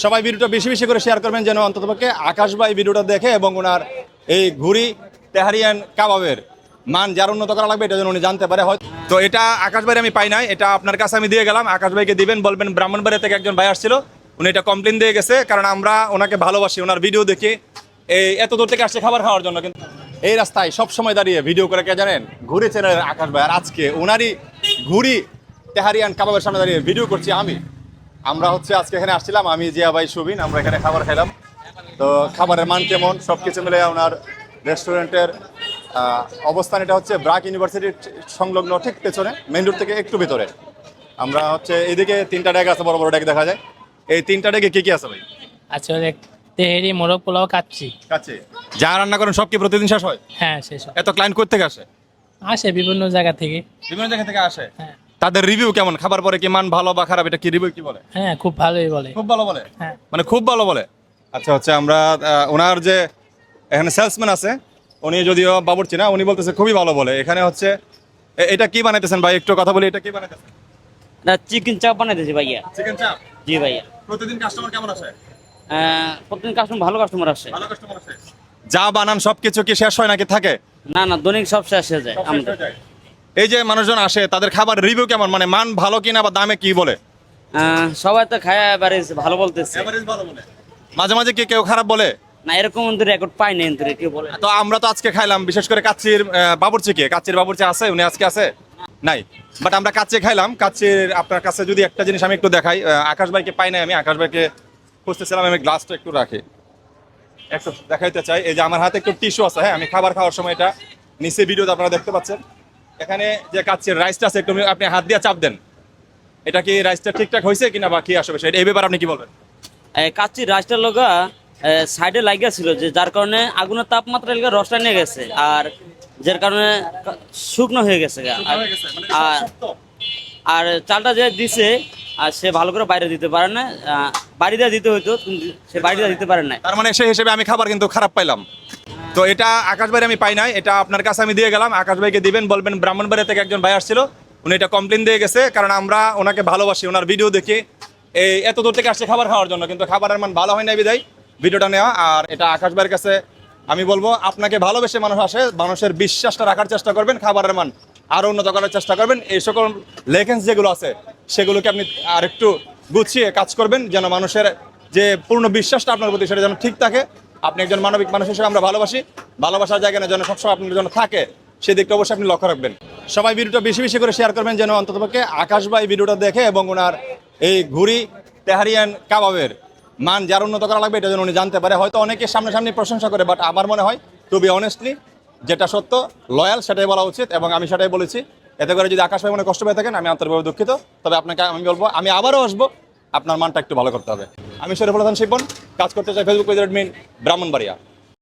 সবাই ভিডিওটা বেশি বেশি করে শেয়ার করবেন যেন অন্ততপক্ষে আকাশ ভাই ভিডিওটা দেখে এবং ওনার এই ঘুরি তেহারিয়ান কাবাবের মান যার উন্নত করা লাগবে এটা যেন উনি জানতে পারে। হয় তো এটা আকাশ ভাই আমি পাই নাই, এটা আপনার কাছে আমি দিয়ে গেলাম। আকাশ ভাইকে দিবেন, বলবেন ব্রাহ্মণবাড়িয়া থেকে একজন ভাই আসছিল, উনি এটা কমপ্লেন দিয়ে গেছে, কারণ আমরা ওনাকে ভালোবাসি, ওনার ভিডিও দেখি এই এত দূর থেকে আসছে খাবার খাওয়ার জন্য। কিন্তু এই রাস্তায় সব সময় দাঁড়িয়ে ভিডিও করে কে জানেন, ঘুরে চ্যানেলের আকাশ ভাই। আর আজকে ওনারই ঘুরি তেহারিয়ান কাবাবের সামনে দাঁড়িয়ে ভিডিও করছি আমি। আমরা হচ্ছে আজকে এখানে আসছিলাম, আমি জিয়া ভাই সুবিন, আমরা এখানে খাবার খাইলাম। তো খাবারের মান কেমন সব কিছু মিলে ওনার রেস্টুরেন্টের অবস্থান এটা হচ্ছে ব্রাক ইউনিভার্সিটির সংলগ্ন ঠিক পেছনে, মেইন রোড থেকে একটু ভিতরে। আমরা হচ্ছে এইদিকে 3টা ডেক আছে, বড় বড় ডেক দেখা যায়। এই 3টা ডেকে কি কি আছে ভাই? আচ্ছা, তেহেরি, মোরগ পোলাও, কাচ্চি। কাছে যা রান্না করেন সব কি প্রতিদিন শেষ হয়? হ্যাঁ, শেষ হয়। এত ক্লায়েন্ট কোথা থেকে আসে? আসে বিভিন্ন জায়গা থেকে। বিভিন্ন জায়গা থেকে আসে। হ্যাঁ তাদের রিভিউ কেমন? খাবার পরে কি মান ভালো বা খারাপ, এটা কি রিভিউ কি বলে? হ্যাঁ, খুব ভালোই বলে। খুব ভালো বলে। হ্যাঁ, মানে খুব ভালো বলে। আচ্ছা হচ্ছে আমরা ওনার যে এখানে সেলসম্যান আছে, উনি যদিও বাবুর্চি না, উনি বলতেছে খুবই ভালো বলে। এখানে হচ্ছে এটা কি বানাইতেছেন ভাই, একটু কথা বলি, এটা কি বানাইতেছেন? না, চিকেন চাপ বানাইতেছি ভাইয়া। চিকেন চাপ। জি ভাইয়া। প্রতিদিন কাস্টমার কেমন আসে? প্রতিদিন কাস্টমার ভালো কাস্টমার আসে। ভালো কাস্টমার আসে। যা বানান সবকিছু কি শেষ হয় নাকি থাকে? না না, দৈনিক সব শেষ হয়ে যায় সব শেষ আমাদের। হয়ে যায়। এই যে মানুষজন আসে তাদের খাবার রিভিউ কেমন, মানে মান ভালো কিনা বা দামে কি বলে? সবাই তো খায় এবারে ভালো বলতেছে। এভারেজ ভালো বলে। মাঝে মাঝে কি কেউ খারাপ বলে? না, এরকম রেকর্ড পাই না এন্ত্রে কেউ বলে। তো আমরা তো আজকে খাইলাম, বিশেষ করে কাচ্চির বাবুর্চি। কে কাচ্চির বাবুর্চি আছে? উনি আজকে আছে নাই, বাট আমরা কাচ্চি খাইলাম। কাচ্চির আপনার কাছে যদি একটা জিনিস আমি একটু দেখাই, আকাশ ভাইকে পাই নাই, আমি আকাশ ভাইকে খুঁজতেছিলাম। আমি গ্লাসটা একটু রাখি, একটু দেখাইতে চাই। এই যে আমার হাতে একটু টিস্যু আছে, হ্যাঁ, আমি খাবার খাওয়ার সময় এটা নিচে ভিডিওতে আপনারা দেখতে পাচ্ছেন। এখানে যে কাচ্চির রাইসটা আছে, একটু আপনি হাত দিয়ে চাপ দেন, এটা কি রাইসটা ঠিকঠাক হয়েছে কিনা বা কি আসবে সেটা এই ব্যাপারে আপনি কি বলবেন? কাচ্চি রাইসটার লগা সাইডে লাগিয়া ছিল, যে যার কারণে আগুনের তাপমাত্রা লেগে রসটা নিয়ে গেছে, আর যার কারণে শুকনো হয়ে গেছে। আর চালটা যে দিছে, আর সে ভালো করে বাইরে দিতে পারে না। বাড়ি দিয়ে দিতে হইতো, কিন্তু সে বাড়ি দিয়ে দিতে পারে না। তার মানে সেই হিসেবে আমি খাবার কিন্তু খারাপ পাইলাম। তো এটা আকাশ ভাই আমি পাই নাই, এটা আপনার কাছে আমি দিয়ে গেলাম। আকাশ ভাইকে দিবেন, বলবেন ব্রাহ্মণবাড়িয়া থেকে একজন ভাই আসছিল, উনি এটা কমপ্লেন দিয়ে গেছে, কারণ আমরা ওনাকে ভালোবাসি, ওনার ভিডিও দেখি এই এত দূর থেকে আসছে খাবার খাওয়ার জন্য। কিন্তু খাবারের মান ভালো হয় না বিদায় ভিডিওটা নেওয়া। আর এটা আকাশ ভাইয়ের কাছে আমি বলবো, আপনাকে ভালোবেসে মানুষ আসে, মানুষের বিশ্বাসটা রাখার চেষ্টা করবেন, খাবারের মান আরও উন্নত করার চেষ্টা করবেন। এই সকল লেখেন্স যেগুলো আছে সেগুলোকে আপনি আর একটু গুছিয়ে কাজ করবেন, যেন মানুষের যে পূর্ণ বিশ্বাসটা আপনার প্রতি সেটা যেন ঠিক থাকে। আপনি একজন মানবিক মানুষ হিসেবে আমরা ভালোবাসি, ভালোবাসার জায়গায় যেন সবসময় আপনার জন্য থাকে সেদিকটা অবশ্যই আপনি লক্ষ্য রাখবেন। সবাই ভিডিওটা বেশি বেশি করে শেয়ার করবেন যেন অন্ততপক্ষে আকাশ ভাই ভিডিওটা দেখে এবং ওনার এই ঘুরি তেহারিয়ান কাবাবের মান যার উন্নত করা লাগবে এটা যেন উনি জানতে পারে। হয়তো অনেকে সামনাসামনি প্রশংসা করে, বাট আমার মনে হয় টু বি অনেস্টলি যেটা সত্য লয়াল সেটাই বলা উচিত, এবং আমি সেটাই বলেছি। এতে করে যদি আকাশ ভাই মনে কষ্ট পেয়ে থাকেন, আমি আন্তরিকভাবে দুঃখিত। তবে আপনাকে আমি বলবো, আমি আবারও আসবো, আপনার মানটা একটু ভালো করতে হবে। আমি শরীফুল হাসান শিপন, কাজ করতে চাই ফেসবুক পেজ অ্যাডমিন, ব্রাহ্মণবাড়িয়া।